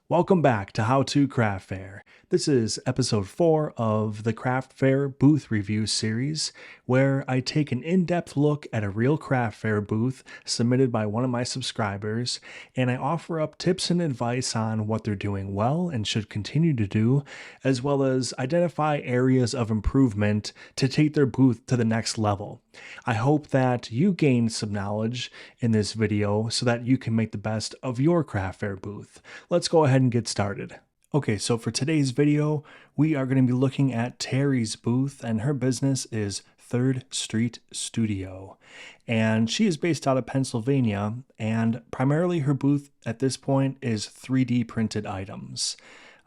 Welcome back to How to Craft Fair. This is episode 4 of the Craft Fair Booth Review series, where I take an in depth look at a real craft fair booth submitted by one of my subscribers, and I offer up tips and advice on what they're doing well and should continue to do, as well as identify areas of improvement to take their booth to the next level. I hope that you gain some knowledge in this video so that you can make the best of your craft fair booth. Let's go ahead and get started. Okay, so for today's video, we are going to be looking at Terri's booth, and her business is Third Street Studio. And she is based out of Pennsylvania, and primarily her booth at this point is 3D printed items.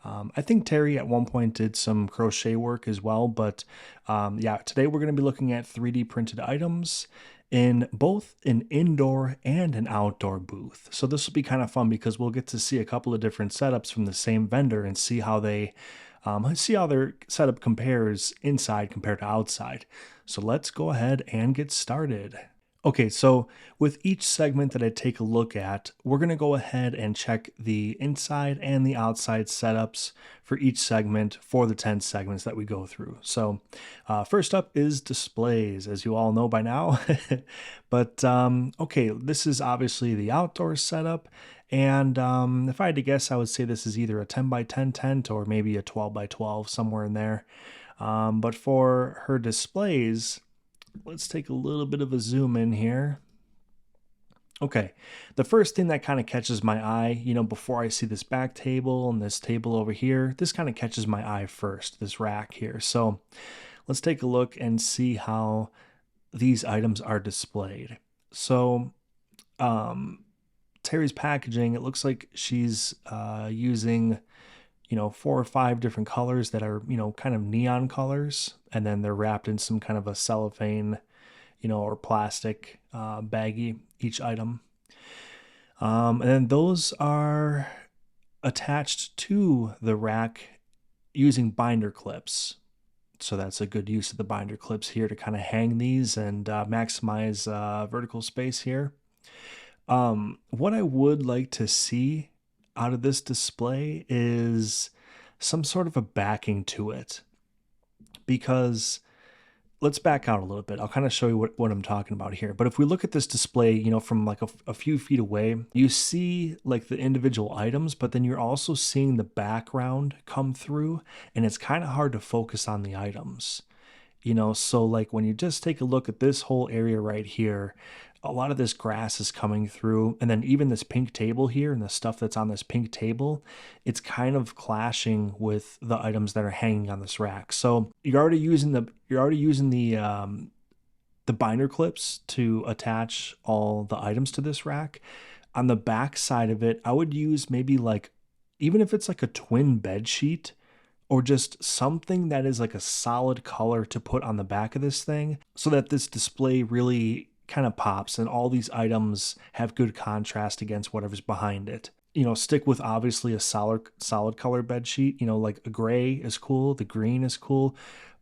I think Terri at one point did some crochet work as well, but yeah, today we're going to be looking at 3D printed items in both an indoor and an outdoor booth. So this will be kind of fun because we'll get to see a couple of different setups from the same vendor and see how their setup compares inside compared to outside. So let's go ahead and get started. Okay, so with each segment that I take a look at, we're going to go ahead and check the inside and the outside setups for each segment for the 10 segments that we go through. So first up is displays, as you all know by now. But okay, this is obviously the outdoor setup. And if I had to guess, I would say this is either a 10 by 10 tent or maybe a 12 by 12, somewhere in there. But for her displays, let's take a little bit of a zoom in here. Okay, the first thing that kind of catches my eye, before I see this back table and this table over here, this kind of catches my eye first, this rack here. So let's take a look and see how these items are displayed. So Terri's packaging, it looks like she's using 4 or 5 different colors that are, kind of neon colors, and then they're wrapped in some kind of a cellophane, or plastic baggie, each item. And then those are attached to the rack using binder clips. So that's a good use of the binder clips here to kind of hang these and maximize vertical space here. What I would like to see out of this display is some sort of a backing to it, because let's back out a little bit. I'll kind of show you what I'm talking about here. But if we look at this display, from like a few feet away, you see like the individual items, but then you're also seeing the background come through, and it's kind of hard to focus on the items. So like when you just take a look at this whole area right here, a lot of this grass is coming through, and then even this pink table here and the stuff that's on this pink table, it's kind of clashing with the items that are hanging on this rack. So you're already using the binder clips to attach all the items to this rack. On the back side of it, I would use maybe like, even if it's like a twin bed sheet, or just something that is like a solid color to put on the back of this thing, so that this display really kind of pops and all these items have good contrast against whatever's behind it. Stick with obviously a solid color bed sheet. Like a gray is cool, the green is cool.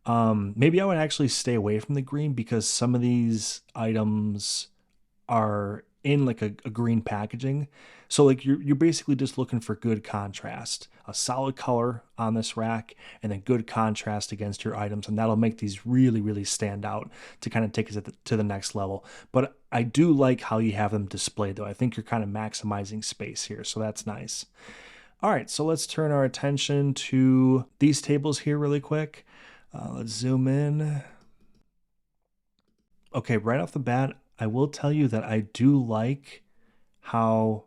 Maybe I would actually stay away from the green because some of these items are in like a green packaging. So like you're basically just looking for good contrast, a solid color on this rack, and then good contrast against your items, and that'll make these really, really stand out to kind of take us to the next level. But I do like how you have them displayed, though. I think you're kind of maximizing space here, so that's nice. All right, so let's turn our attention to these tables here really quick. Let's zoom in. Okay, right off the bat, I will tell you that I do like how,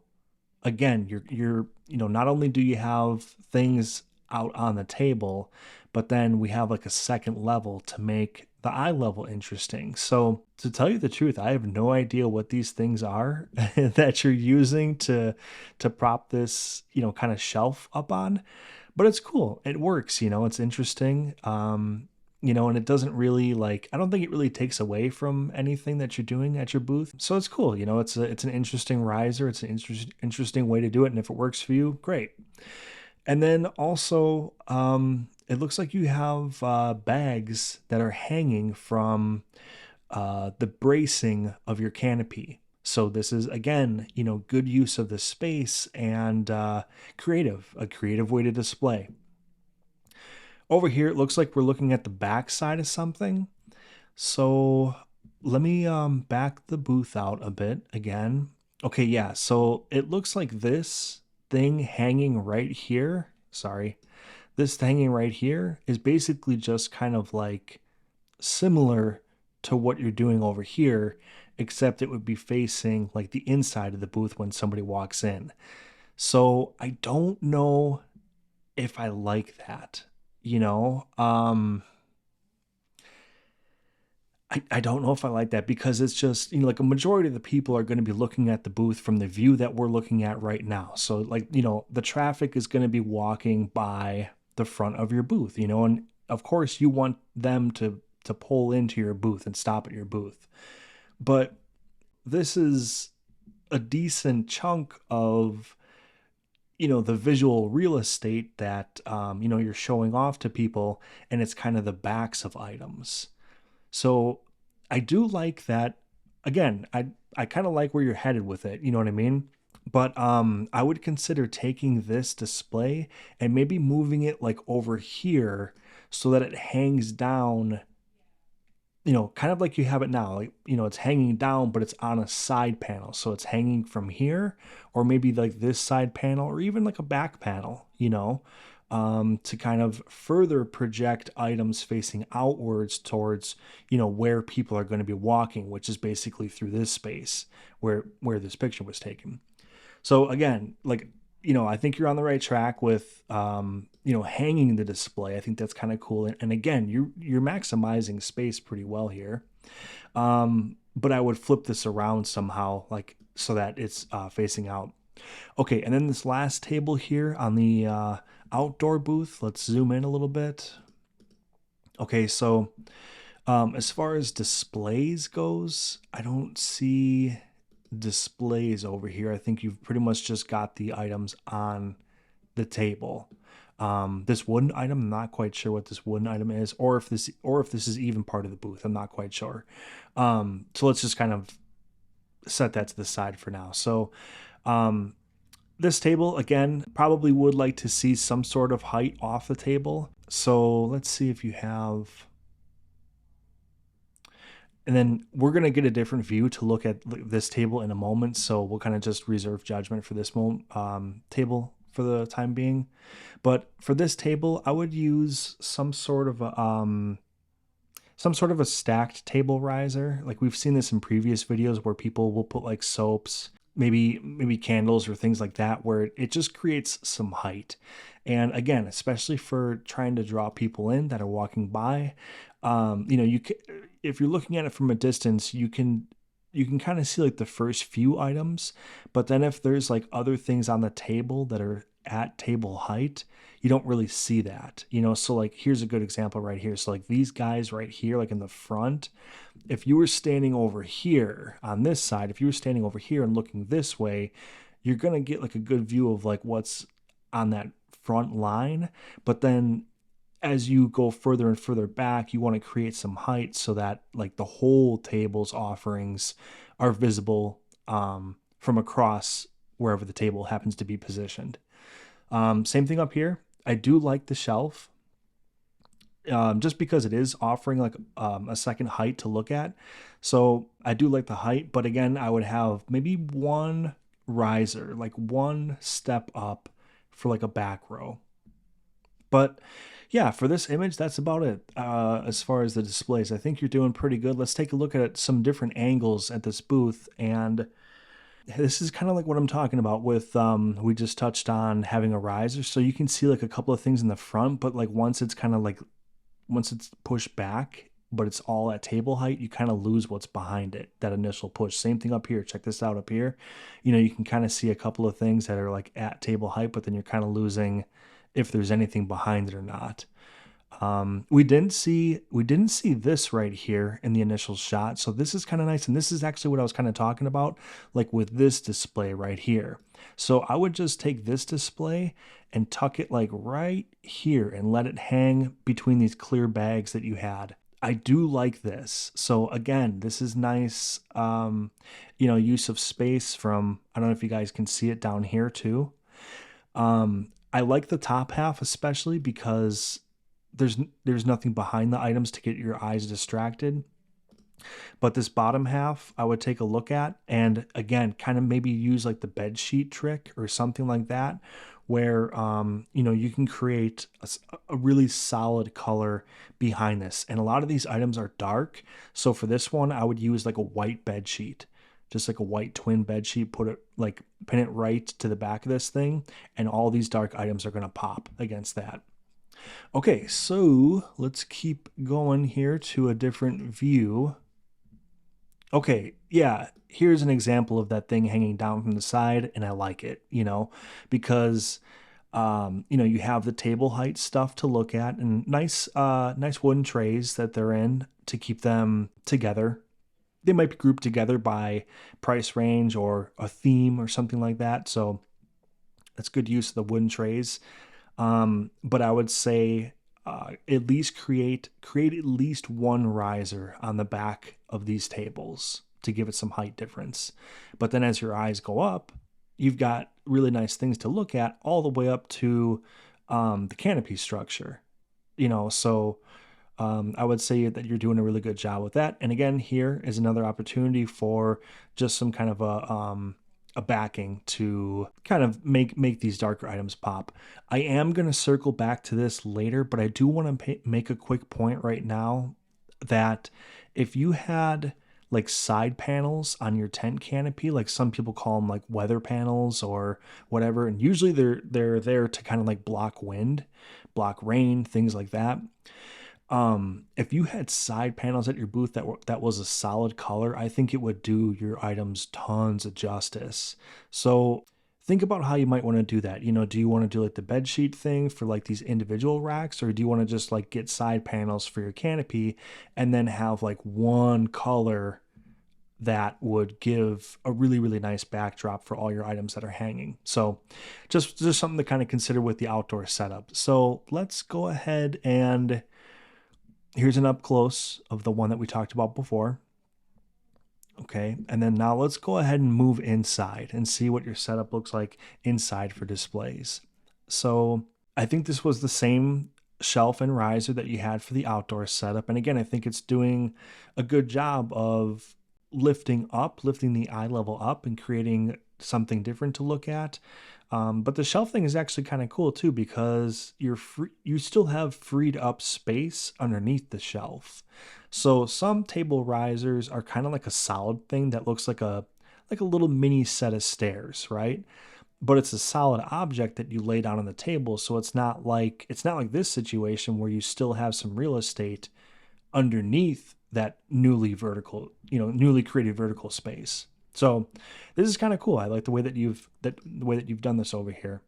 again, you're not only do you have things out on the table, but then we have like a second level to make the eye level interesting. So to tell you the truth, I have no idea what these things are that you're using to prop this, kind of shelf up on, but it's cool. It works, it's interesting. And it doesn't really I don't think it really takes away from anything that you're doing at your booth. So it's cool. It's an interesting riser. It's an interesting way to do it. And if it works for you, great. And then also, it looks like you have bags that are hanging from the bracing of your canopy. So this is again, good use of the space and a creative way to display. Over here, it looks like we're looking at the back side of something. So let me back the booth out a bit again. Okay, yeah, so it looks like this thing hanging right here, sorry, this hanging right here is basically just kind of like similar to what you're doing over here, except it would be facing like the inside of the booth when somebody walks in. So I don't know if I like that, you know? I don't know if I like that because it's just, like a majority of the people are going to be looking at the booth from the view that we're looking at right now. So, like, the traffic is going to be walking by the front of your booth, and of course you want them to pull into your booth and stop at your booth. But this is a decent chunk of, the visual real estate that, you're showing off to people, and it's kind of the backs of items. So I do like that. Again, I kind of like where you're headed with it. You know what I mean? But I would consider taking this display and maybe moving it like over here so that it hangs down, kind of like you have it now. Like, it's hanging down, but it's on a side panel. So it's hanging from here, or maybe like this side panel, or even like a back panel, to kind of further project items facing outwards towards, where people are going to be walking, which is basically through this space where this picture was taken. So again, like, I think you're on the right track with, hanging the display. I think that's kind of cool. And again, you're maximizing space pretty well here. But I would flip this around somehow, like so that it's facing out. Okay, and then this last table here on the outdoor booth. Let's zoom in a little bit. Okay, so as far as displays goes, I don't see displays over here. I think you've pretty much just got the items on the table. This wooden item, I'm not quite sure what this wooden item is, or if this is even part of the booth. I'm not quite sure. So let's just kind of set that to the side for now. So this table, again, probably would like to see some sort of height off the table. So let's see if you have... And then we're going to get a different view to look at this table in a moment. So we'll kind of just reserve judgment for this table for the time being. But for this table, I would use some sort of a stacked table riser. Like we've seen this in previous videos where people will put like soaps, maybe candles or things like that, where it just creates some height. And again, especially for trying to draw people in that are walking by, if you're looking at it from a distance, you can kind of see like the first few items, but then if there's like other things on the table that are at table height, you don't really see that, so like here's a good example right here. So like these guys right here, like in the front, if you were standing over here on this side, if you were standing over here and looking this way, you're going to get like a good view of like what's on that front line. But then as you go further and further back, you want to create some height so that like the whole table's offerings are visible from across wherever the table happens to be positioned. Same thing up here. I do like the shelf just because it is offering like a second height to look at. So I do like the height, but again, I would have maybe one riser, like one step up for like a back row. But yeah, for this image, that's about it as far as the displays. I think you're doing pretty good. Let's take a look at some different angles at this booth. And this is kind of like what I'm talking about with, we just touched on having a riser. So you can see like a couple of things in the front, but like once it's pushed back, but it's all at table height, you kind of lose what's behind it, that initial push. Same thing up here. Check this out up here. You can kind of see a couple of things that are like at table height, but then you're kind of losing if there's anything behind it or not. We didn't see this right here in the initial shot. So this is kind of nice. And this is actually what I was kind of talking about, like with this display right here. So I would just take this display and tuck it like right here and let it hang between these clear bags that you had. I do like this. So again, this is nice, use of space from, I don't know if you guys can see it down here too. I like the top half especially because there's nothing behind the items to get your eyes distracted. But this bottom half, I would take a look at, and again, kind of maybe use like the bed sheet trick or something like that, where you can create a really solid color behind this. And a lot of these items are dark, so for this one, I would use like a white bed sheet, just like a white twin bed sheet. Put it like pin it right to the back of this thing, and all these dark items are gonna pop against that. Okay, so let's keep going here to a different view. Okay, yeah, here's an example of that thing hanging down from the side, and I like it, because you have the table height stuff to look at, and nice wooden trays that they're in to keep them together. They might be grouped together by price range or a theme or something like that. So that's good use of the wooden trays. But I would say at least create at least one riser on the back of these tables to give it some height difference. But then as your eyes go up, you've got really nice things to look at all the way up to the canopy structure. So I would say that you're doing a really good job with that. And again, here is another opportunity for just some kind of a backing to kind of make these darker items pop. I am going to circle back to this later, but I do want to make a quick point right now that if you had like side panels on your tent canopy, like some people call them like weather panels or whatever, and usually they're there to kind of like block wind, block rain, things like that. If you had side panels at your booth that was a solid color, I think it would do your items tons of justice. So think about how you might want to do that. Do you want to do like the bed sheet thing for like these individual racks, or do you want to just like get side panels for your canopy and then have like one color that would give a really, really nice backdrop for all your items that are hanging? So just something to kind of consider with the outdoor setup. So let's go ahead and here's an up close of the one that we talked about before. Okay, and then now let's go ahead and move inside and see what your setup looks like inside for displays. So I think this was the same shelf and riser that you had for the outdoor setup. And again, I think it's doing a good job of lifting the eye level up and creating something different to look at. But the shelf thing is actually kind of cool too, because you still have freed up space underneath the shelf. So some table risers are kind of like a solid thing that looks like a little mini set of stairs, right? But it's a solid object that you lay down on the table, so it's not like this situation where you still have some real estate underneath that newly created vertical space. So this is kind of cool. I like the way that you've done this over here.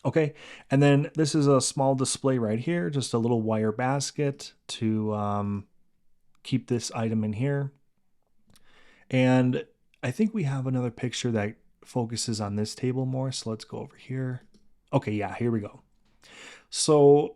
Okay, and then this is a small display right here, just a little wire basket to keep this item in here. And I think we have another picture that focuses on this table more. So let's go over here. Okay, yeah, here we go. So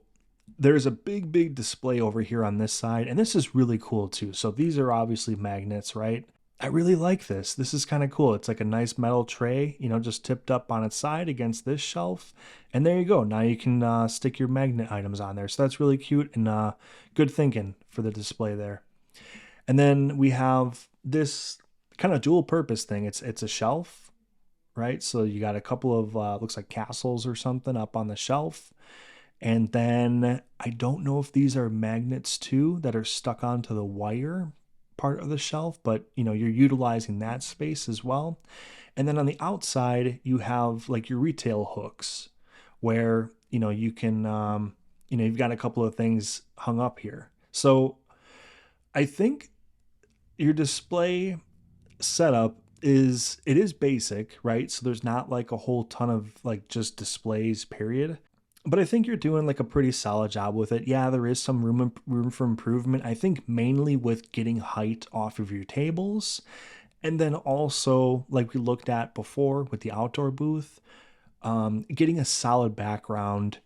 there's a big display over here on this side, and this is really cool too. So these are obviously magnets, right? I really like this. This is kind of cool. It's like a nice metal tray, just tipped up on its side against this shelf. And there you go. Now you can stick your magnet items on there. So that's really cute and good thinking for the display there. And then we have this kind of dual purpose thing. It's a shelf, right? So you got a couple of looks like castles or something up on the shelf. And then I don't know if these are magnets too that are stuck onto the wire part of the shelf, but you're utilizing that space as well. And then on the outside, you have like your retail hooks where, you can, you've got a couple of things hung up here. So I think your display setup is basic, right? So there's not like a whole ton of like just displays, period. But I think you're doing like a pretty solid job with it. Yeah, there is some room for improvement. I think mainly with getting height off of your tables. And then also, like we looked at before with the outdoor booth, getting a solid background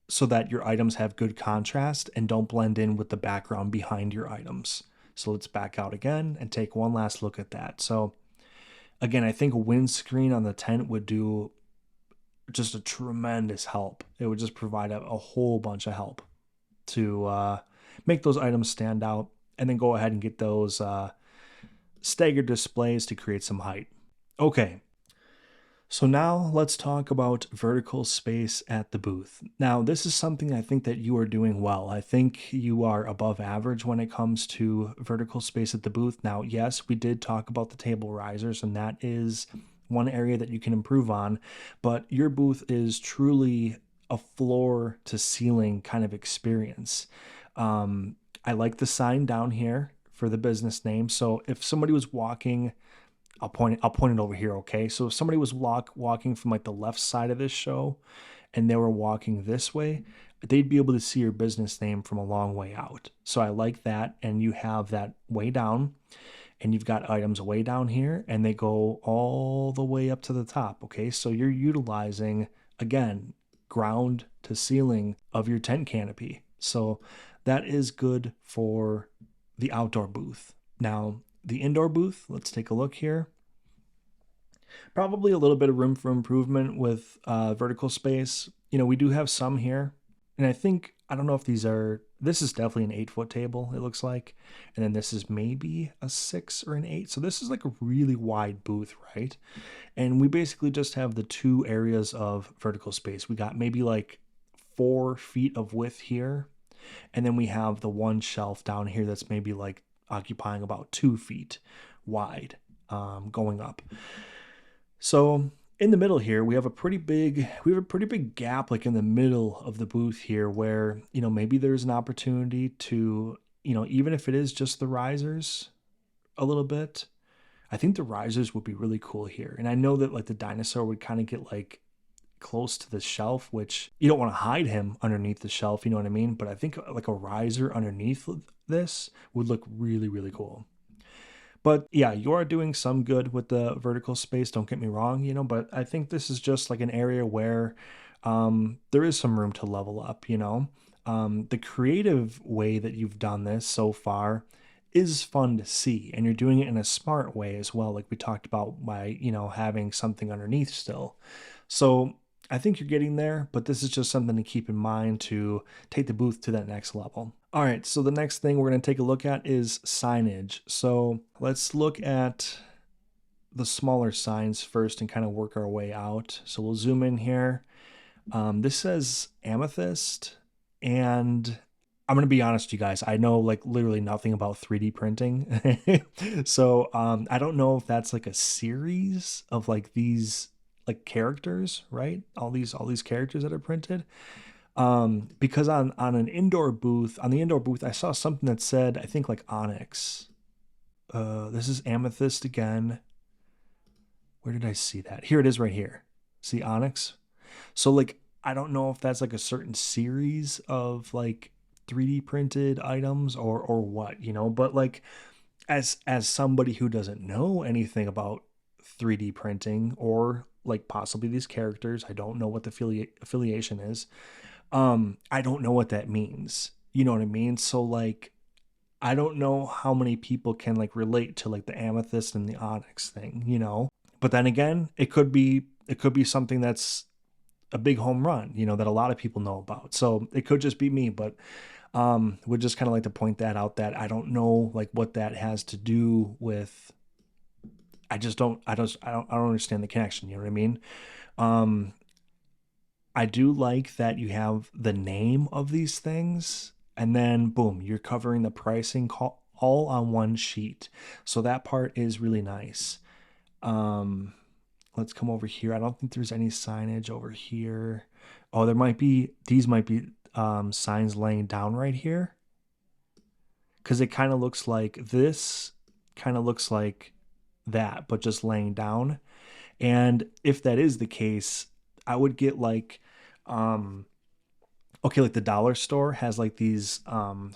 so that your items have good contrast and don't blend in with the background behind your items. So let's back out again and take one last look at that. So again, I think a windscreen on the tent would do just a tremendous help. It would just provide a whole bunch of help to make those items stand out, and then go ahead and get those staggered displays to create some height. Okay, so now let's talk about vertical space at the booth. Now, this is something I think that you are doing well. I think you are above average when it comes to vertical space at the booth. Now, yes, we did talk about the table risers, and that is one area that you can improve on, but your booth is truly a floor to ceiling kind of experience. I like the sign down here for the business name. So if somebody was walking, I'll point it over here, okay? So if somebody was walking from like the left side of this show and they were walking this way, they'd be able to see your business name from a long way out. So I like that. And you have that way down, and you've got items way down here, and they go all the way up to the top, okay? So you're utilizing, again, ground to ceiling of your tent canopy. So that is good for the outdoor booth. Now, the indoor booth, let's take a look here. Probably a little bit of room for improvement with vertical space. We do have some here. And I think, I don't know if this is definitely an 8-foot table, it looks like. And then this is maybe a 6 or an 8. So this is like a really wide booth, right? And we basically just have the two areas of vertical space. We got maybe like 4 feet of width here. And then we have the one shelf down here that's maybe like occupying about 2 feet wide, going up. So in the middle here, we have a pretty big gap like in the middle of the booth here, where maybe there's an opportunity to, even if it is just the risers a little bit, I think the risers would be really cool here. And I know that like the dinosaur would kind of get like close to the shelf, which you don't want to hide him underneath the shelf, you know what I mean? But I think like a riser underneath this would look really, really cool. But yeah, you are doing some good with the vertical space, don't get me wrong, but I think this is just like an area where there is some room to level up. The creative way that you've done this so far is fun to see, and you're doing it in a smart way as well, like we talked about, by having something underneath still. So I think you're getting there, but this is just something to keep in mind to take the booth to that next level. All right, so the next thing we're going to take a look at is signage. So let's look at the smaller signs first and kind of work our way out. So we'll zoom in here. This says amethyst, and I'm going to be honest with you guys, I know like literally nothing about 3D printing. So I don't know if that's like a series of like these like characters, right? All these characters that are printed. Because on the indoor booth, I saw something that said, I think like onyx. This is amethyst again. Where did I see that? Here it is right here. See onyx? So like, I don't know if that's like a certain series of like 3D printed items or what, but like as somebody who doesn't know anything about 3D printing or like possibly these characters, I don't know what the affiliation is. I don't know what that means. You know what I mean? So like, I don't know how many people can like relate to like the amethyst and the onyx thing. But then again, it could be something that's a big home run, that a lot of people know about. So it could just be me, but would just kind of like to point that out, that I don't know like what that has to do with. I don't understand the connection. You know what I mean? I do like that you have the name of these things, and then boom, you're covering the pricing all on one sheet. So that part is really nice. Let's come over here. I don't think there's any signage over here. Oh, these might be signs laying down right here. Because it kind of looks like this, kind of looks like that, but just laying down. And if that is the case, I would get like, okay, like the dollar store has like these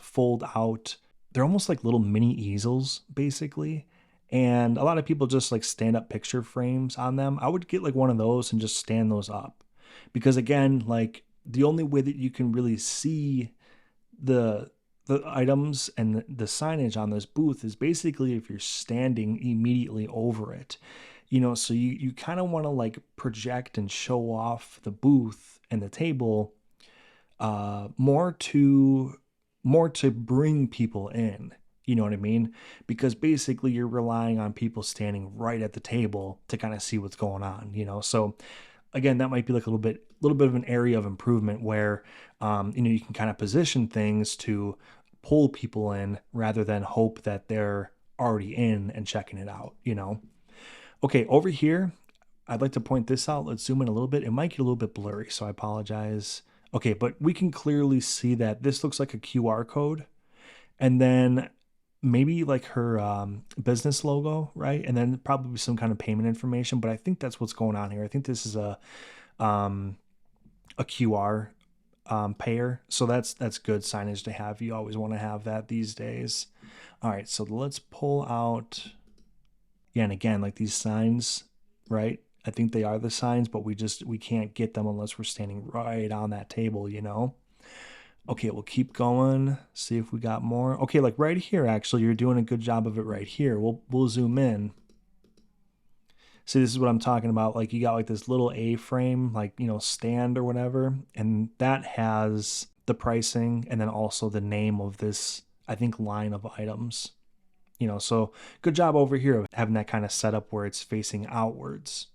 fold out, they're almost like little mini easels basically. And a lot of people just like stand up picture frames on them. I would get like one of those and just stand those up. Because again, like the only way that you can really see the the items and the signage on this booth is basically if you're standing immediately over it. So you kind of want to like project and show off the booth and the table more to bring people in. You know what I mean? Because basically you're relying on people standing right at the table to kind of see what's going on. So again, that might be like a little bit of an area of improvement where you can kind of position things to pull people in rather than hope that they're already in and checking it out. Okay, over here, I'd like to point this out. Let's zoom in a little bit. It might get a little bit blurry, so I apologize. Okay, but we can clearly see that this looks like a QR code, and then maybe like her business logo, right? And then probably some kind of payment information. But I think that's what's going on here. I think this is um, a QR payer, so that's good signage to have. You always want to have that these days. All right, so let's pull out. Yeah, and again, like these signs, right? I think they are the signs, but we can't get them unless we're standing right on that table. Okay, we'll keep going. See if we got more. Okay, like right here, actually, you're doing a good job of it right here. We'll zoom in. See, this is what I'm talking about. Like you got like this little A-frame, like stand or whatever, and that has the pricing and then also the name of this, I think, line of items. So good job over here of having that kind of setup where it's facing outwards.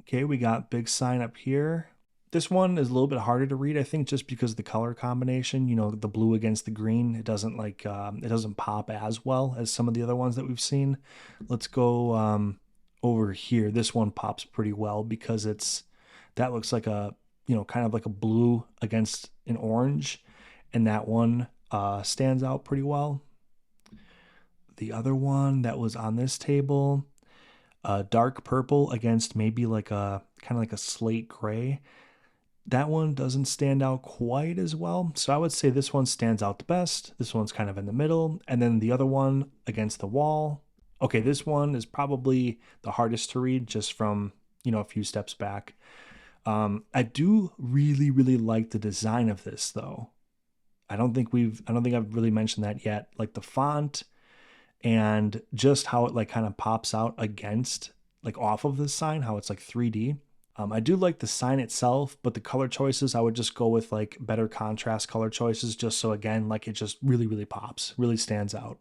Okay, we got big sign up here. This one is a little bit harder to read, I think, just because of the color combination. The blue against the green. It doesn't pop as well as some of the other ones that we've seen. Let's go over here. This one pops pretty well because that looks like kind of like a blue against an orange, and that one stands out pretty well. The other one that was on this table, dark purple against maybe like a kind of like a slate gray. That one doesn't stand out quite as well. So I would say this one stands out the best. This one's kind of in the middle. And then the other one against the wall. Okay, this one is probably the hardest to read just from, a few steps back. I do really, really like the design of this though. I don't think I've really mentioned that yet. Like the font and just how it like kind of pops out against like off of the sign, how it's like 3D. I do like the sign itself, but the color choices, I would just go with like better contrast color choices, just so again, like it just really, really pops, really stands out.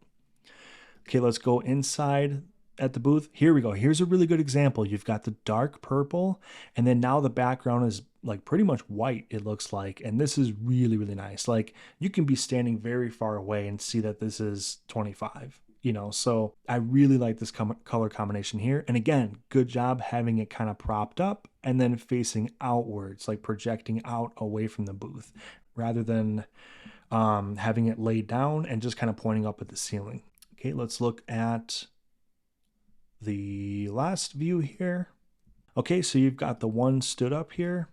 Okay, let's go inside at the booth. Here we go. Here's a really good example. You've got the dark purple, and then now the background is like pretty much white, it looks like. And this is really, really nice. Like you can be standing very far away and see that this is 25. So I really like this color combination here. And again, good job having it kind of propped up and then facing outwards, like projecting out away from the booth rather than having it laid down and just kind of pointing up at the ceiling. Okay, let's look at the last view here. Okay, so you've got the one stood up here,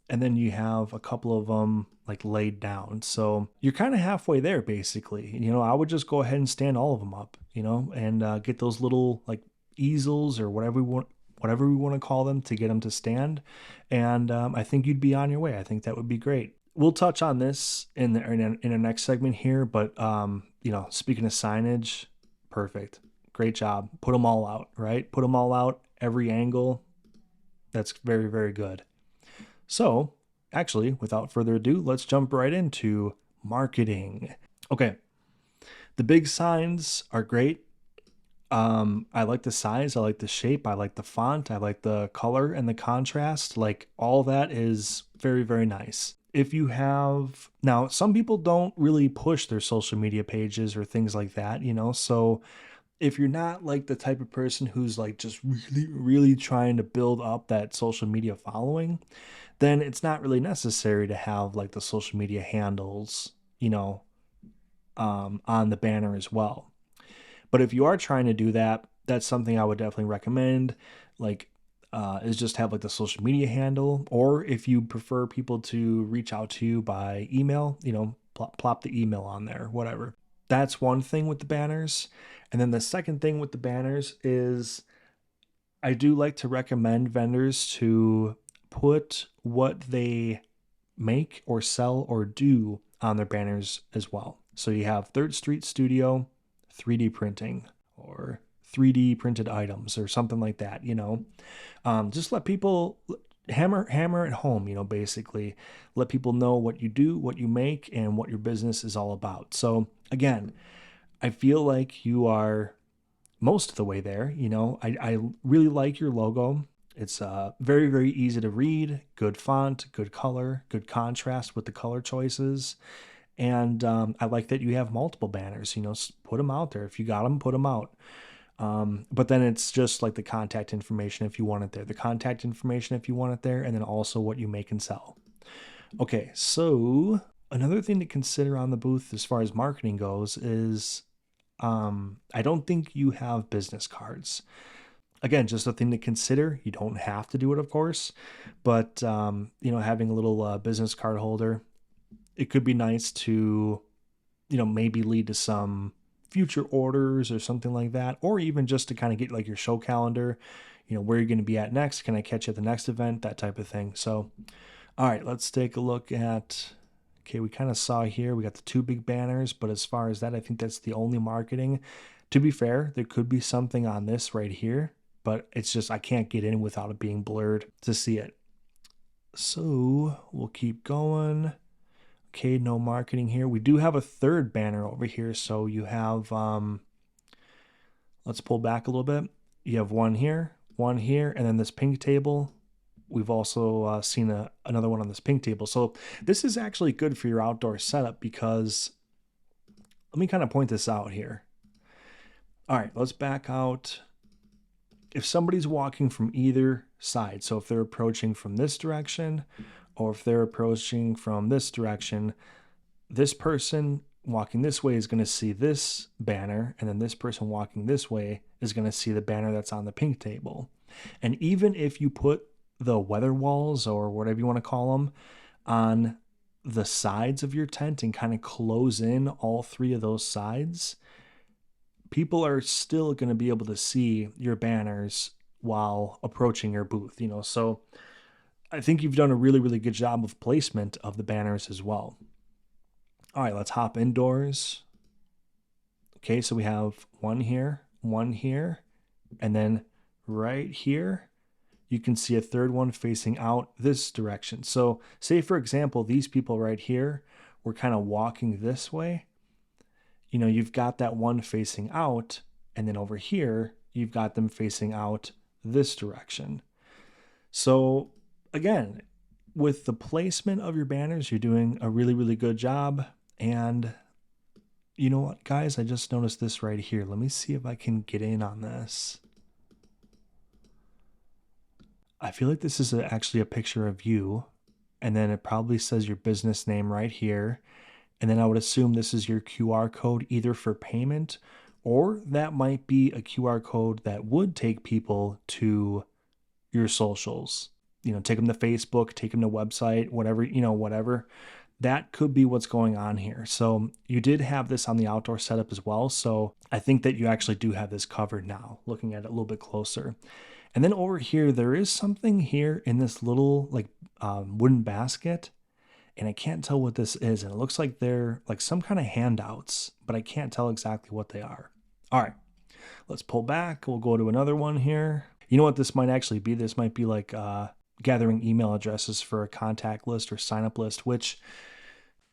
and then you have a couple of them like laid down. So you're kind of halfway there basically. I would just go ahead and stand all of them up, and get those little like easels or whatever we want to call them to get them to stand. And I think you'd be on your way. I think that would be great. We'll touch on this in our next segment here, but speaking of signage, perfect. Great job. Put them all out, right? Put them all out, every angle. That's very, very good. So, actually, without further ado, let's jump right into marketing. Okay, the big signs are great. I like the size, I like the shape, I like the font, I like the color and the contrast. Like all that is very, very nice. If you have now, some people don't really push their social media pages or things like that, so if you're not like the type of person who's like just really, really trying to build up that social media following, then it's not really necessary to have like the social media handles, on the banner as well. But if you are trying to do that, that's something I would definitely recommend. Like, is just have like the social media handle, or if you prefer people to reach out to you by email, plop the email on there, whatever. That's one thing with the banners. And then the second thing with the banners is I do like to recommend vendors to put what they make or sell or do on their banners as well. So you have Third Street Studio 3D printing or 3D printed items or something like that, just let people hammer at home, basically let people know what you do, what you make, and what your business is all about. So again, I feel like you are most of the way there. I really like your logo. It's very, very easy to read, good font, good color, good contrast with the color choices. And I like that you have multiple banners, put them out there. If you got them, put them out. But then it's just like the contact information if you want it there, the contact information if you want it there, and then also what you make and sell. Okay, so another thing to consider on the booth as far as marketing goes is I don't think you have business cards. Again, just a thing to consider. You don't have to do it, of course, but having a little business card holder, it could be nice to, maybe lead to some future orders or something like that, or even just to kind of get like your show calendar, where you're going to be at next. Can I catch you at the next event? That type of thing. So, all right, let's take a look at, okay, we kind of saw here, we got the two big banners, but as far as that, I think that's the only marketing. To be fair, there could be something on this right here, but it's just, I can't get in without it being blurred to see it. So we'll keep going. Okay, no marketing here. We do have a third banner over here. So you have, let's pull back a little bit. You have one here, and then this pink table. We've also seen another one on this pink table. So this is actually good for your outdoor setup because, let me kind of point this out here. All right, let's back out. If somebody's walking from either side, so if they're approaching from this direction or if they're approaching from this direction, this person walking this way is going to see this banner, and then this person walking this way is going to see the banner that's on the pink table. And even if you put the weather walls or whatever you want to call them on the sides of your tent and kind of close in all three of those sides, people are still going to be able to see your banners while approaching your booth, so I think you've done a really, really good job of placement of the banners as well. All right, let's hop indoors. Okay, so we have one here, and then right here, you can see a third one facing out this direction. So say, for example, these people right here were kind of walking this way. You've got that one facing out, and then over here, you've got them facing out this direction. So again, with the placement of your banners, you're doing a really, really good job. And you know what, guys? I just noticed this right here. Let me see if I can get in on this. I feel like this is actually a picture of you, and then it probably says your business name right here. And then I would assume this is your QR code either for payment, or that might be a QR code that would take people to your socials. Take them to Facebook, take them to website, whatever. That could be what's going on here. So you did have this on the outdoor setup as well. So I think that you actually do have this covered now, looking at it a little bit closer. And then over here, there is something here in this little wooden basket. And I can't tell what this is. And it looks like they're like some kind of handouts, but I can't tell exactly what they are. All right, let's pull back. We'll go to another one here. You know what this might actually be? This might be like gathering email addresses for a contact list or sign up list, which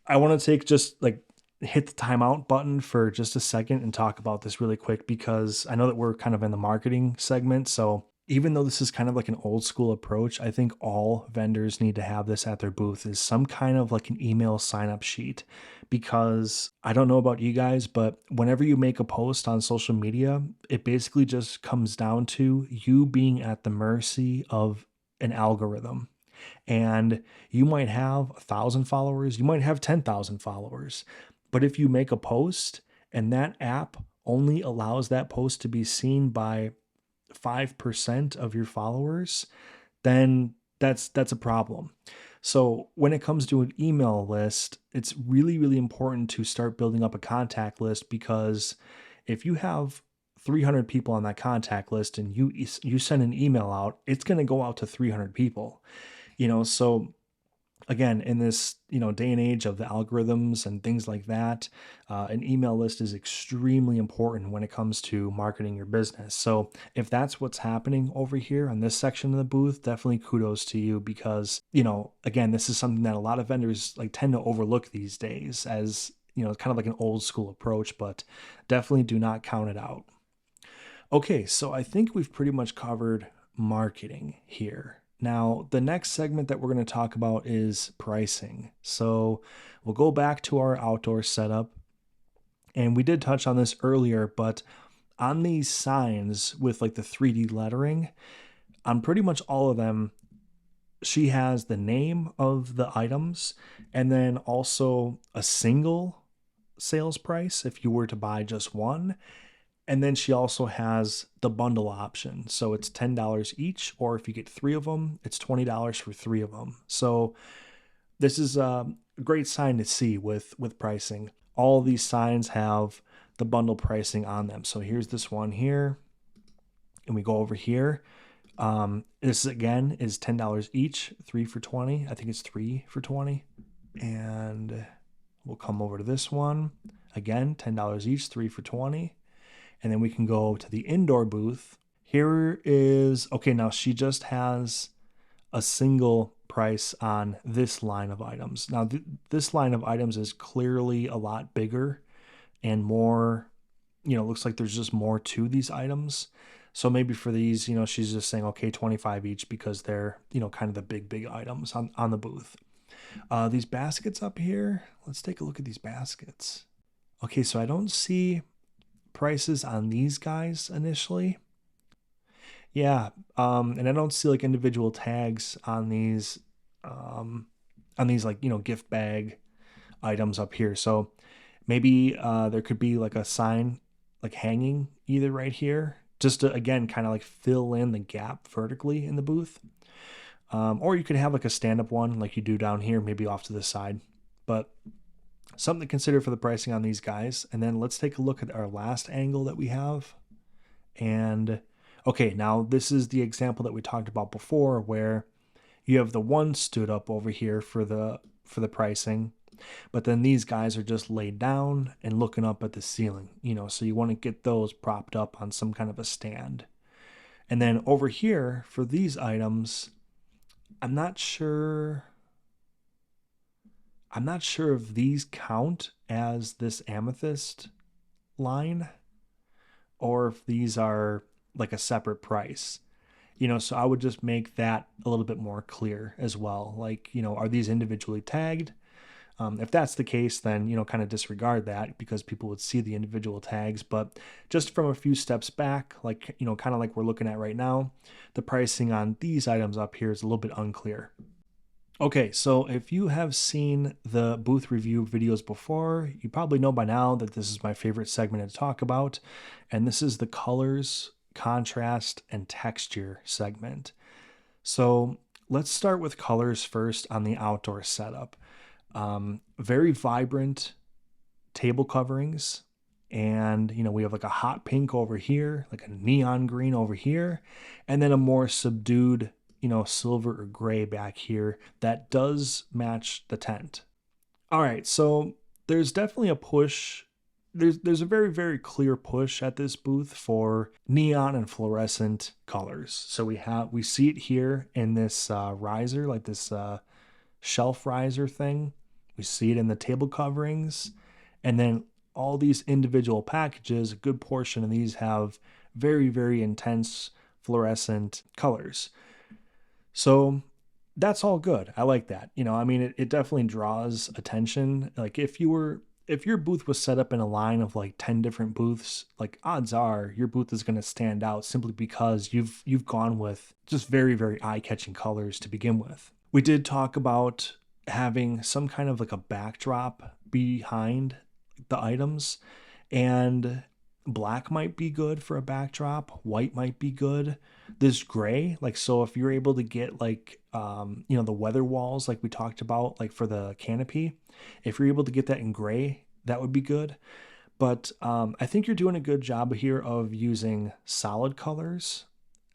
I want to take just like hit the timeout button for just a second and talk about this really quick, because I know that we're kind of in the marketing segment. So even though this is kind of like an old school approach, I think all vendors need to have this at their booth, is some kind of like an email sign up sheet. Because I don't know about you guys, but whenever you make a post on social media, it basically just comes down to you being at the mercy of an algorithm. And you might have 1,000 followers, you might have 10,000 followers. But if you make a post and that app only allows that post to be seen by 5% of your followers, then that's a problem. So when it comes to an email list, it's really, really important to start building up a contact list, because if you have 300 people on that contact list and you send an email out, it's going to go out to 300 people. So again, in this day and age of the algorithms and things like that, an email list is extremely important when it comes to marketing your business. So if that's what's happening over here on this section of the booth, definitely kudos to you, because again, this is something that a lot of vendors like tend to overlook these days, as kind of like an old school approach, but definitely do not count it out. Okay, so I think we've pretty much covered marketing here. Now, the next segment that we're going to talk about is pricing. So we'll go back to our outdoor setup. And we did touch on this earlier, but on these signs with like the 3D lettering, on pretty much all of them, she has the name of the items and then also a single sales price if you were to buy just one. And then she also has the bundle option. So it's $10 each, or if you get three of them, it's $20 for three of them. So this is a great sign to see with pricing. All these signs have the bundle pricing on them. So here's this one here, and we go over here. This again is $10 each, 3 for 20. I think it's 3 for 20. And we'll come over to this one. Again, $10 each, 3 for 20. And then we can go to the indoor booth. Here is, okay, now she just has a single price on this line of items. Now, this line of items is clearly a lot bigger and more, looks like there's just more to these items. So maybe for these, she's just saying, okay, 25 each, because they're, kind of the big items on the booth. These baskets up here, let's take a look at these baskets. Okay, so I don't see prices on these guys initially. Yeah, and I don't see like individual tags on these like gift bag items up here. So maybe there could be like a sign like hanging either right here, just to again kind of like fill in the gap vertically in the booth. Or you could have like a stand-up one like you do down here, maybe off to the side. But something to consider for the pricing on these guys. And then let's take a look at our last angle that we have. And okay, now this is the example that we talked about before, where you have the one stood up over here for the pricing, but then these guys are just laid down and looking up at the ceiling, so you want to get those propped up on some kind of a stand. And then over here for these items, I'm not sure if these count as this amethyst line or if these are like a separate price. So I would just make that a little bit more clear as well. Like, are these individually tagged? If that's the case, then, kind of disregard that because people would see the individual tags. But just from a few steps back, like, kind of like we're looking at right now, the pricing on these items up here is a little bit unclear. Okay, so if you have seen the booth review videos before, you probably know by now that this is my favorite segment to talk about, and this is the colors, contrast, and texture segment. So let's start with colors first on the outdoor setup. Very vibrant table coverings, and we have like a hot pink over here, like a neon green over here, and then a more subdued silver or gray back here that does match the tent. All right, so there's definitely a push. There's a very, very clear push at this booth for neon and fluorescent colors. So we see it here in this riser, like this shelf riser thing. We see it in the table coverings, and then all these individual packages, a good portion of these have very, very intense fluorescent colors. So that's all good. I like that. It definitely draws attention. Like if your booth was set up in a line of like 10 different booths, like odds are your booth is going to stand out simply because you've gone with just very, very eye-catching colors to begin with. We did talk about having some kind of like a backdrop behind the items, and black might be good for a backdrop, white might be good. This gray, like, so if you're able to get like the weather walls like we talked about, like for the canopy, if you're able to get that in gray, that would be good. But I think you're doing a good job here of using solid colors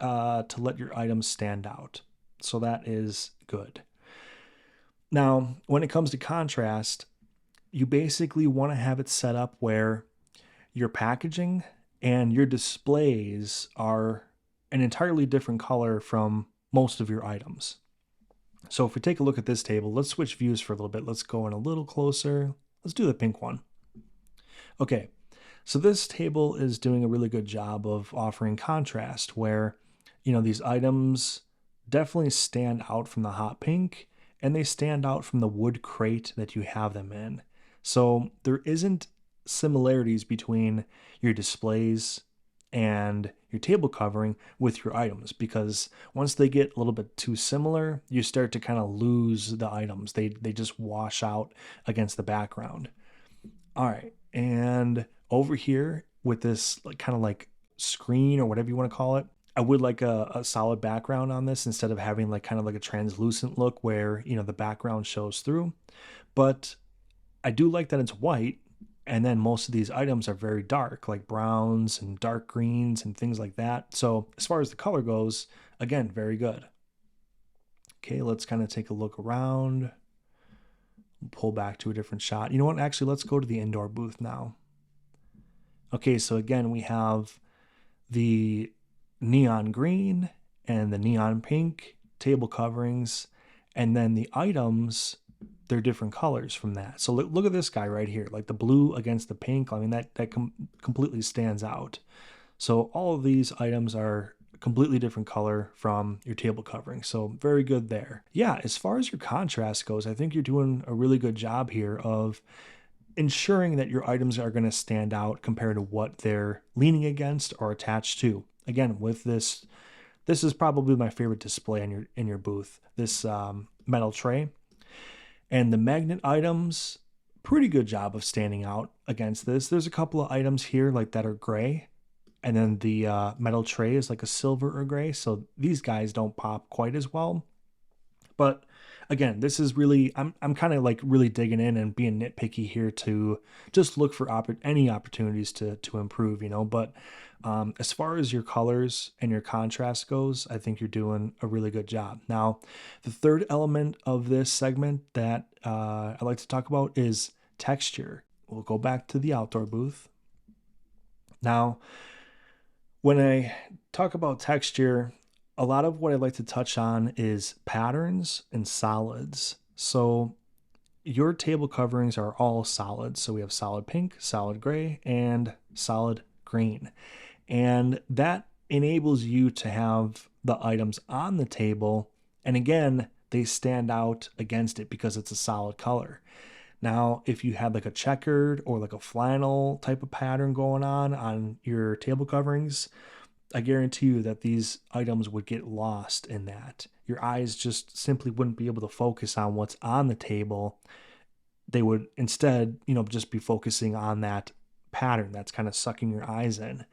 to let your items stand out. So that is good. Now, when it comes to contrast, you basically want to have it set up where your packaging and your displays are an entirely different color from most of your items. So if we take a look at this table, let's switch views for a little bit. Let's go in a little closer. Let's do the pink one. Okay, so this table is doing a really good job of offering contrast where, these items definitely stand out from the hot pink and they stand out from the wood crate that you have them in. So there isn't similarities between your displays and your table covering with your items, because once they get a little bit too similar, you start to kind of lose the items. They just wash out against the background. All right. And over here with this kind of like screen or whatever you want to call it, I would like a solid background on this instead of having like kind of like a translucent look where, the background shows through. But I do like that it's white. And then most of these items are very dark, like browns and dark greens and things like that. So as far as the color goes, again, very good. Okay, let's kind of take a look around. Pull back to a different shot. You know what? Actually, let's go to the indoor booth now. Okay, so again, we have the neon green and the neon pink table coverings, and then the items, they're different colors from that. So look at this guy right here, like the blue against the pink. I mean, that completely stands out. So all of these items are completely different color from your table covering. So very good there. Yeah, as far as your contrast goes, I think you're doing a really good job here of ensuring that your items are going to stand out compared to what they're leaning against or attached to. Again, with this is probably my favorite display in your booth, this metal tray. And the magnet items, pretty good job of standing out against this. There's a couple of items here like that are gray, and then the metal tray is like a silver or gray, so these guys don't pop quite as well. But again, this is really, I'm kind of like really digging in and being nitpicky here to just look for any opportunities to improve, But as far as your colors and your contrast goes, I think you're doing a really good job. Now, the third element of this segment that I'd like to talk about is texture. We'll go back to the outdoor booth. Now, when I talk about texture, a lot of what I'd like to touch on is patterns and solids. So your table coverings are all solids. So we have solid pink, solid gray, and solid green. And that enables you to have the items on the table. And again, they stand out against it because it's a solid color. Now, if you had like a checkered or like a flannel type of pattern going on your table coverings, I guarantee you that these items would get lost in that. Your eyes just simply wouldn't be able to focus on what's on the table. They would instead, just be focusing on that pattern that's kind of sucking your eyes in.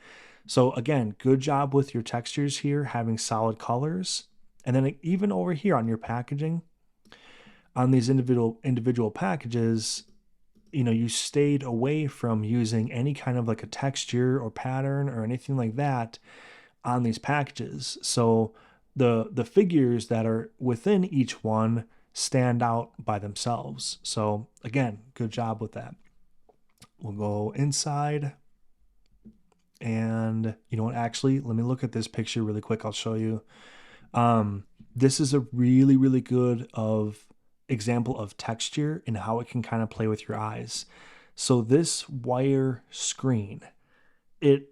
So again, good job with your textures here, having solid colors. And then even over here on your packaging, on these individual packages, you stayed away from using any kind of like a texture or pattern or anything like that on these packages. So the figures that are within each one stand out by themselves. So again, good job with that. We'll go inside. And you know what, actually, let me look at this picture really quick. I'll show you. This is a really, really good example of texture and how it can kind of play with your eyes. So this wire screen, it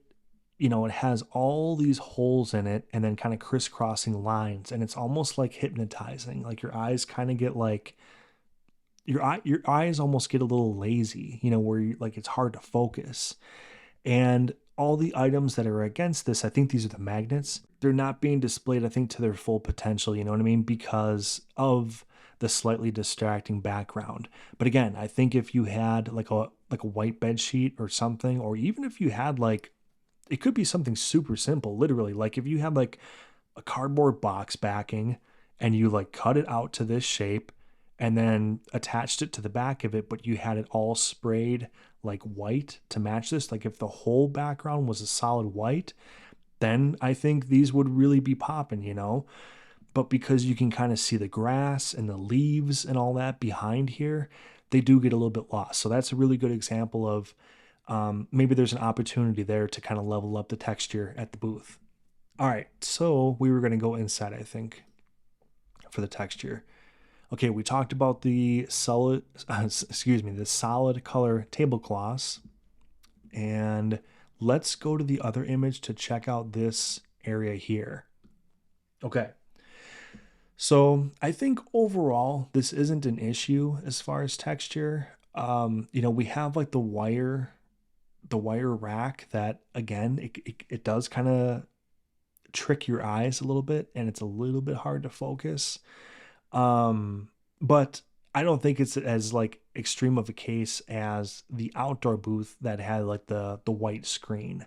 has all these holes in it and then kind of crisscrossing lines, and it's almost like hypnotizing. Like your eyes kind of get like your eyes almost get a little lazy, where like it's hard to focus. And all the items that are against this, I think these are the magnets, they're not being displayed, I think, to their full potential, you know what I mean? Because of the slightly distracting background. But again, I think if you had like a white bed sheet or something, or even if you had like, it could be something super simple, literally. Like if you had like a cardboard box backing and you like cut it out to this shape and then attached it to the back of it, but you had it all sprayed like white to match this. Like if the whole background was a solid white, then I think these would really be popping, but because you can kind of see the grass and the leaves and all that behind here, they do get a little bit lost. So that's a really good example of maybe there's an opportunity there to kind of level up the texture at the booth. All right, so we were going to go inside, I think, for the texture. Okay, we talked about the solid, the solid color tablecloths, and let's go to the other image to check out this area here. Okay, so I think overall this isn't an issue as far as texture. We have like the wire rack that again it does kind of trick your eyes a little bit, and it's a little bit hard to focus. But I don't think it's as like extreme of a case as the outdoor booth that had like the white screen.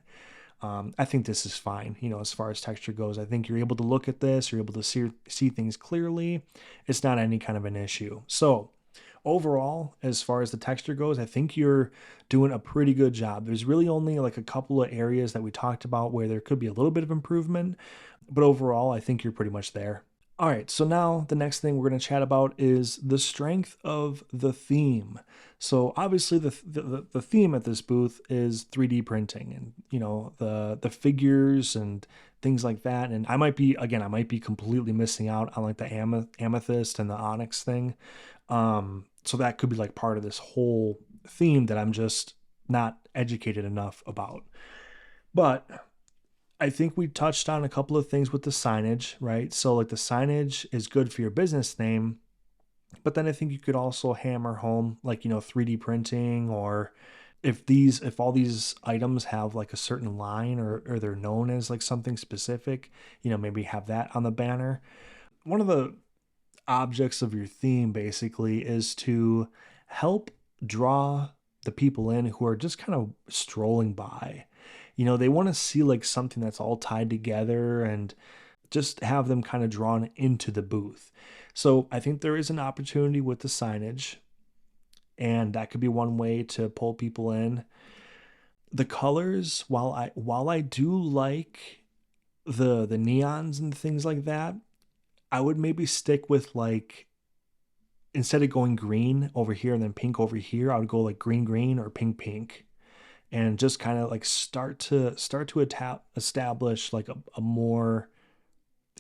I think this is fine, as far as texture goes. I think you're able to look at this, you're able to see things clearly. It's not any kind of an issue. So overall, as far as the texture goes, I think you're doing a pretty good job. There's really only like a couple of areas that we talked about where there could be a little bit of improvement, but overall, I think you're pretty much there. All right, so now the next thing we're going to chat about is the strength of the theme. So obviously the theme at this booth is 3D printing, and the figures and things like that. And I might be completely missing out on like the amethyst and the onyx thing. So that could be like part of this whole theme that I'm just not educated enough about. But I think we touched on a couple of things with the signage, right? So like the signage is good for your business name, but then I think you could also hammer home like, 3D printing, or if all these items have like a certain line, or they're known as like something specific, maybe have that on the banner. One of the objects of your theme basically is to help draw the people in who are just kind of strolling by. They want to see like something that's all tied together and just have them kind of drawn into the booth. So I think there is an opportunity with the signage, and that could be one way to pull people in. The colors, while I do like the neons and things like that, I would maybe stick with like, instead of going green over here and then pink over here, I would go like green green or pink pink, and just kind of like start to establish like a more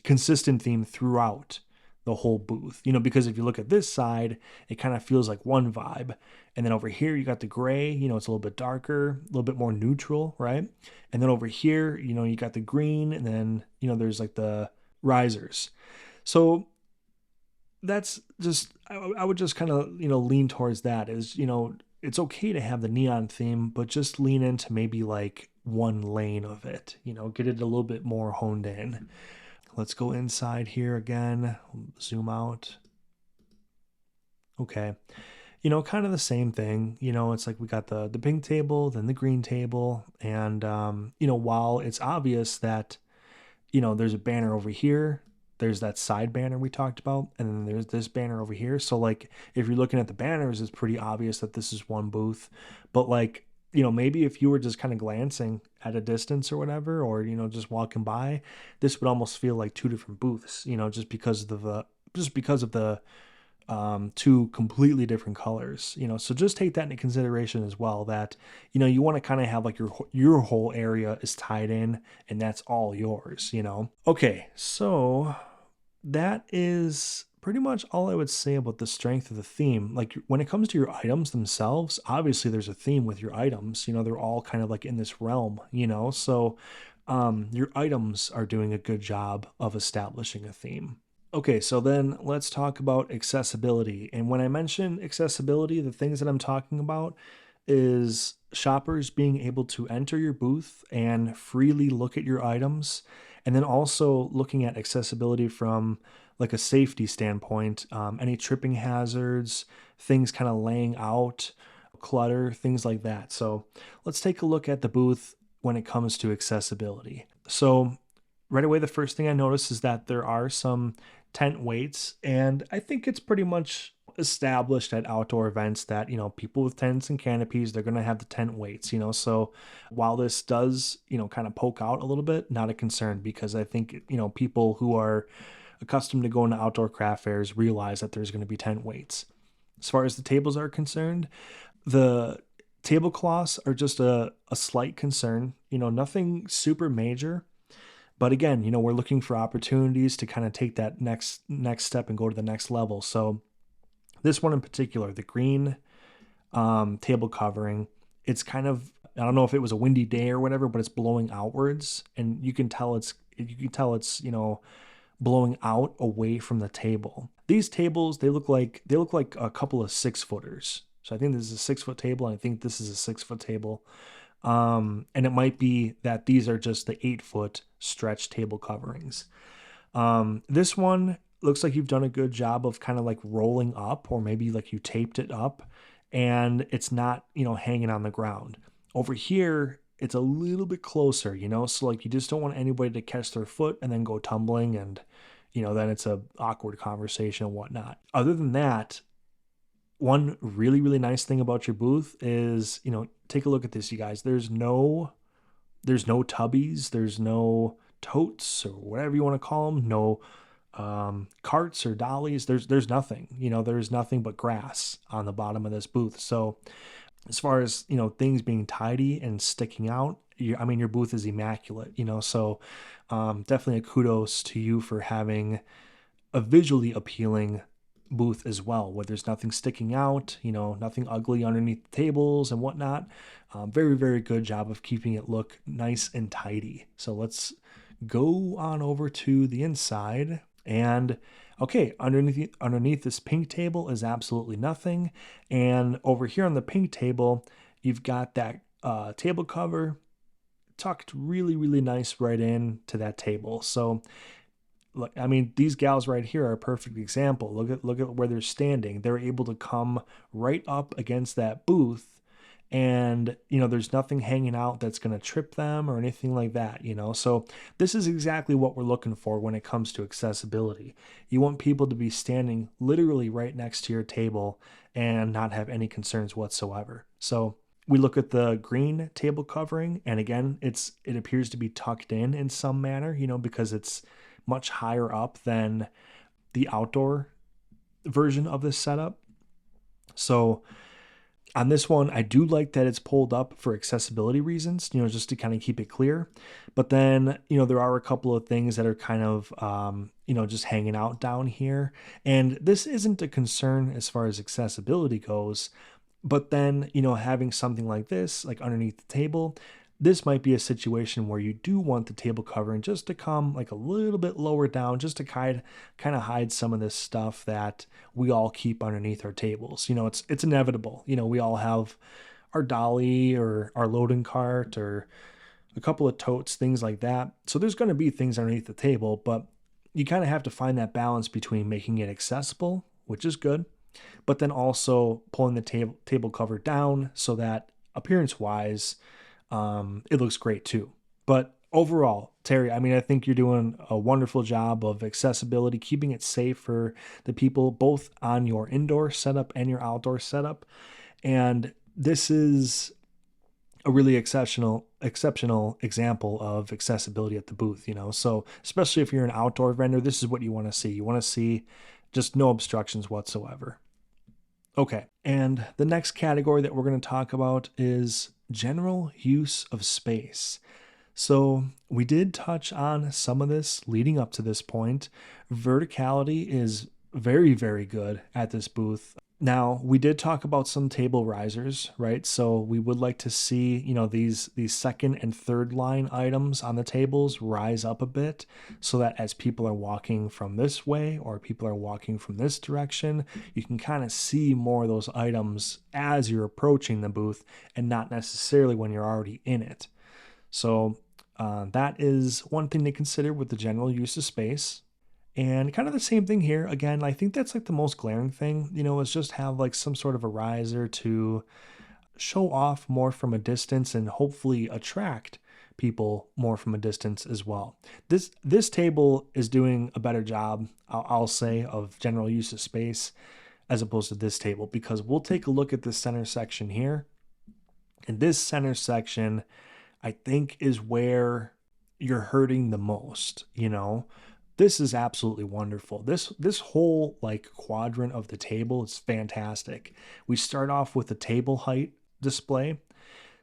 consistent theme throughout the whole booth. Because if you look at this side, it kind of feels like one vibe, and then over here you got the gray, it's a little bit darker, a little bit more neutral, right? And then over here, you got the green, and then there's like the risers. So that's just, I would just kind of lean towards that, is it's okay to have the neon theme, but just lean into maybe like one lane of it, get it a little bit more honed in. Let's go inside here again, zoom out. Okay, kind of the same thing. It's like we got the pink table, then the green table, and while it's obvious that there's a banner over here, there's that side banner we talked about, and then there's this banner over here. So like if you're looking at the banners, it's pretty obvious that this is one booth. But like, maybe if you were just kind of glancing at a distance or whatever, or just walking by, this would almost feel like two different booths, just because of the two completely different colors. So just take that into consideration as well, that you want to kind of have like your whole area is tied in, and that's all yours. Okay, so that is pretty much all I would say about the strength of the theme. Like when it comes to your items themselves, obviously there's a theme with your items. They're all kind of like in this realm. So your items are doing a good job of establishing a theme. Okay, so then let's talk about accessibility. And when I mention accessibility, the things that I'm talking about is shoppers being able to enter your booth and freely look at your items, and then also looking at accessibility from like a safety standpoint, any tripping hazards, things kind of laying out, clutter, things like that. So let's take a look at the booth when it comes to accessibility. So right away, the first thing I notice is that there are some tent weights, and I think it's pretty much established at outdoor events that people with tents and canopies, they're going to have the tent weights. So while this does kind of poke out a little bit, not a concern, because I think people who are accustomed to going to outdoor craft fairs realize that there's going to be tent weights. As far as the tables are concerned, the tablecloths are just a slight concern, nothing super major. But again, we're looking for opportunities to kind of take that next step and go to the next level. So this one in particular, the green table covering, it's kind of, I don't know if it was a windy day or whatever, but it's blowing outwards, and you can tell it's blowing out away from the table. These tables, they look like a couple of 6-footers. So I think this is a 6-foot table, and I think this is a 6-foot table. And it might be that these are just the 8-foot stretch table coverings. This one looks like you've done a good job of kind of like rolling up, or maybe like you taped it up, and it's not, hanging on the ground. Over here, it's a little bit closer, so like you just don't want anybody to catch their foot and then go tumbling, and, then it's a awkward conversation and whatnot. Other than that, one really, really nice thing about your booth is, take a look at this, you guys. There's no tubbies, there's no totes or whatever you want to call them, no carts or dollies. There's nothing, there's nothing but grass on the bottom of this booth. So as far as, things being tidy and sticking out, your booth is immaculate, so definitely a kudos to you for having a visually appealing booth as well, where there's nothing sticking out, nothing ugly underneath the tables and whatnot. Very, very good job of keeping it look nice and tidy. So let's go on over to the inside. And okay, underneath this pink table is absolutely nothing. And over here on the pink table, you've got that table cover tucked really, really nice right into that table. So look, these gals right here are a perfect example. Look at where they're standing. They're able to come right up against that booth, and there's nothing hanging out that's going to trip them or anything like that. So this is exactly what we're looking for when it comes to accessibility. You want people to be standing literally right next to your table and not have any concerns whatsoever. So we look at the green table covering, and again, it appears to be tucked in some manner, because it's much higher up than the outdoor version of this setup. So on this one, I do like that it's pulled up for accessibility reasons, just to kind of keep it clear. But then, there are a couple of things that are kind of, just hanging out down here. And this isn't a concern as far as accessibility goes. But then, having something like this, like underneath the table, this might be a situation where you do want the table covering just to come like a little bit lower down, just to kind of hide some of this stuff that we all keep underneath our tables. It's inevitable. We all have our dolly or our loading cart or a couple of totes, things like that. So there's going to be things underneath the table, but you kind of have to find that balance between making it accessible, which is good, but then also pulling the table cover down so that appearance-wise, it looks great too. But overall, Terri, I think you're doing a wonderful job of accessibility, keeping it safe for the people, both on your indoor setup and your outdoor setup. And this is a really exceptional example of accessibility at the booth, So especially if you're an outdoor vendor, this is what you want to see. You want to see just no obstructions whatsoever. Okay, and the next category that we're going to talk about is general use of space. So we did touch on some of this leading up to this point. Verticality is very, very good at this booth. Now, we did talk about some table risers, right? So we would like to see, these second and third line items on the tables rise up a bit so that as people are walking from this way or people are walking from this direction, you can kind of see more of those items as you're approaching the booth and not necessarily when you're already in it. So that is one thing to consider with the general use of space. And kind of the same thing here. Again, I think that's like the most glaring thing, is just have like some sort of a riser to show off more from a distance and hopefully attract people more from a distance as well. This table is doing a better job, I'll say, of general use of space as opposed to this table, because we'll take a look at this center section here. And this center section, I think, is where you're hurting the most, This is absolutely wonderful. This whole like quadrant of the table is fantastic. We start off with the table height display.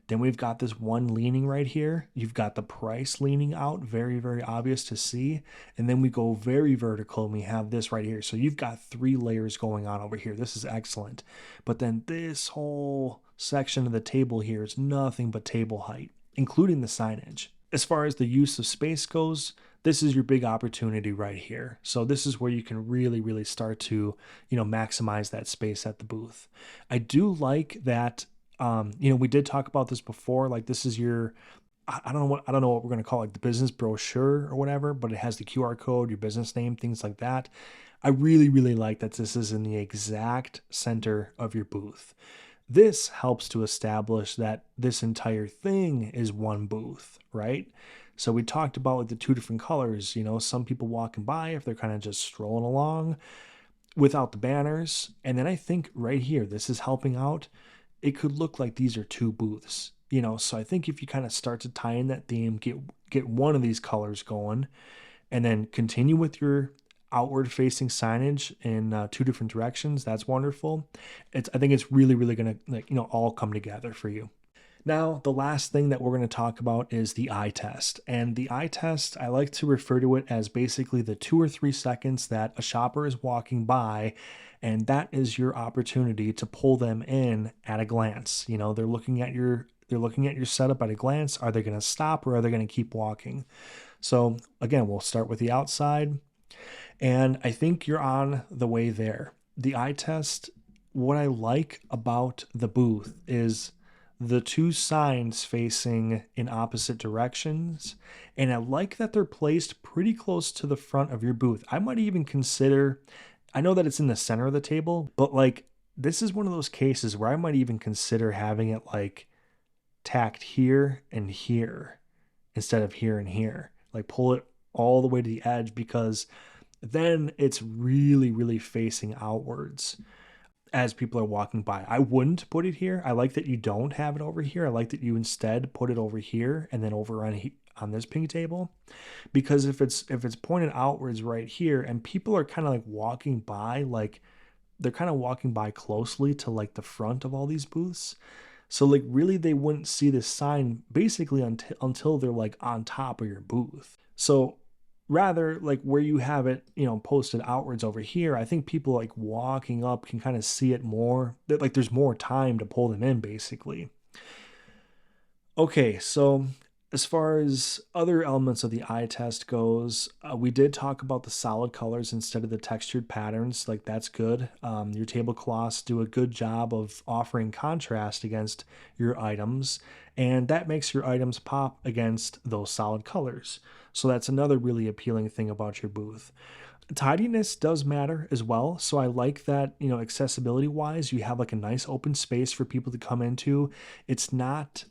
Then we've got this one leaning right here. You've got the price leaning out, very, very obvious to see. And then we go very vertical and we have this right here. So you've got 3 layers going on over here. This is excellent. But then this whole section of the table here is nothing but table height, including the signage. As far as the use of space goes, this is your big opportunity right here. So this is where you can really, really start to, maximize that space at the booth. I do like that. We did talk about this before. Like this is your, I don't know what we're going to call it, like the business brochure or whatever, but it has the QR code, your business name, things like that. I really, really like that this is in the exact center of your booth. This helps to establish that this entire thing is one booth, right? So we talked about like the 2 different colors, some people walking by, if they're kind of just strolling along without the banners. And then I think right here, this is helping out. It could look like these are 2 booths, so I think if you kind of start to tie in that theme, get one of these colors going, and then continue with your outward facing signage in 2 different directions, that's wonderful. I think it's really, really going to all come together for you. Now, the last thing that we're going to talk about is the eye test. And the eye test, I like to refer to it as basically the 2 or 3 seconds that a shopper is walking by, and that is your opportunity to pull them in at a glance. They're looking at your setup at a glance. Are they going to stop or are they going to keep walking? So again, we'll start with the outside, and I think you're on the way there. The eye test, what I like about the booth is the 2 signs facing in opposite directions, and I like that they're placed pretty close to the front of your booth. I might even consider, I know that it's in the center of the table, but like this is one of those cases where I might even consider having it like tacked here and here instead of here and here. Like pull it all the way to the edge, because then it's really, really facing outwards as people are walking by. I wouldn't put it here. I like that you don't have it over here. I like that you instead put it over here and then over on this ping table, because if it's pointed outwards right here and people are kind of like walking by, like they're kind of walking by closely to like the front of all these booths. So like really they wouldn't see this sign basically until they're like on top of your booth. So rather, like where you have it, posted outwards over here, I think people like walking up can kind of see it more. Like there's more time to pull them in, basically. Okay, so as far as other elements of the eye test goes, we did talk about the solid colors instead of the textured patterns. Like that's good. Your tablecloths do a good job of offering contrast against your items, and that makes your items pop against those solid colors. So that's another really appealing thing about your booth. Tidiness does matter as well. So I like that, accessibility wise, you have like a nice open space for people to come into. It's not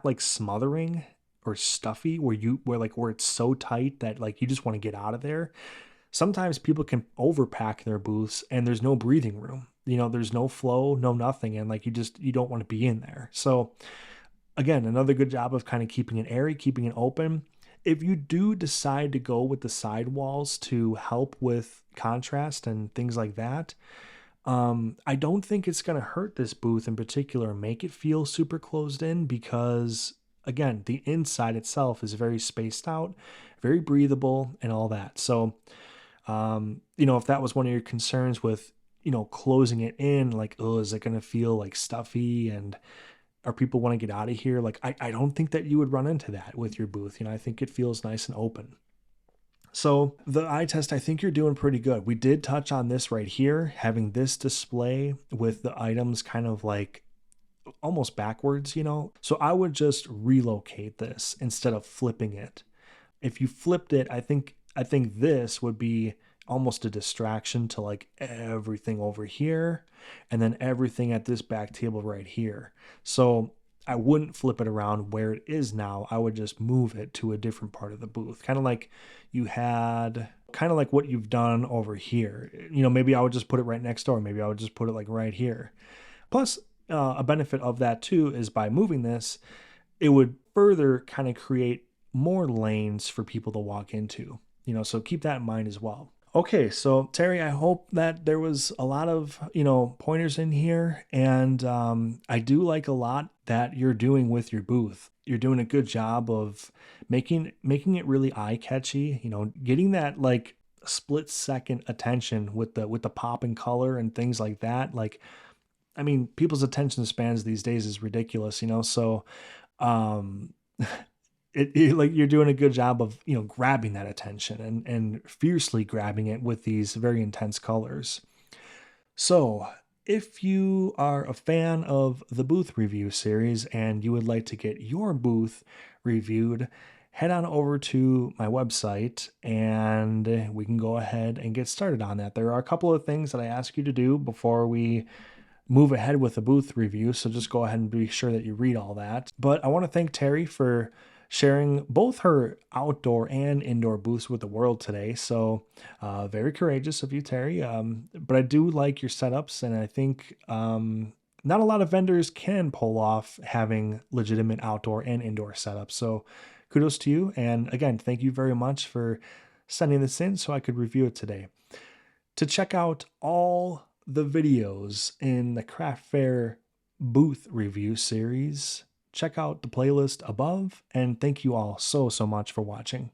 like smothering or stuffy where it's so tight that like you just want to get out of there. Sometimes people can overpack their booths and there's no breathing room. There's no flow, no nothing, and like you don't want to be in there. So again, another good job of kind of keeping it airy, keeping it open. If you do decide to go with the sidewalls to help with contrast and things like that, I don't think it's going to hurt this booth in particular, make it feel super closed in, because again, the inside itself is very spaced out, very breathable and all that. So, if that was one of your concerns with, closing it in, like, oh, is it going to feel like stuffy and are people want to get out of here? Like, I don't think that you would run into that with your booth. I think it feels nice and open. So the eye test, I think you're doing pretty good. We did touch on this right here, having this display with the items kind of like almost backwards, So I would just relocate this instead of flipping it. If you flipped it, I think this would be almost a distraction to like everything over here and then everything at this back table right here. So I wouldn't flip it around where it is now. I would just move it to a different part of the booth. Kind of like what you've done over here. Maybe I would just put it right next door. Maybe I would just put it like right here. Plus, a benefit of that too is by moving this, it would further kind of create more lanes for people to walk into, so keep that in mind as well. Okay, so Terry, I hope that there was a lot of, pointers in here, and I do like a lot that you're doing with your booth. You're doing a good job of making it really eye catchy, getting that like split second attention with the pop and color and things like that. Like, I mean, people's attention spans these days is ridiculous, so um like you're doing a good job of grabbing that attention and fiercely grabbing it with these very intense colors. So if you are a fan of the booth review series and you would like to get your booth reviewed, head on over to my website and we can go ahead and get started on that. There are a couple of things that I ask you to do before we move ahead with the booth review, so just go ahead and be sure that you read all that. But I want to thank Terri for sharing both her outdoor and indoor booths with the world today. So very courageous of you, Terri. But I do like your setups, and I think not a lot of vendors can pull off having legitimate outdoor and indoor setups. So kudos to you. And again, thank you very much for sending this in so I could review it today. To check out all the videos in the Craft Fair booth review series, check out the playlist above, and thank you all so much for watching.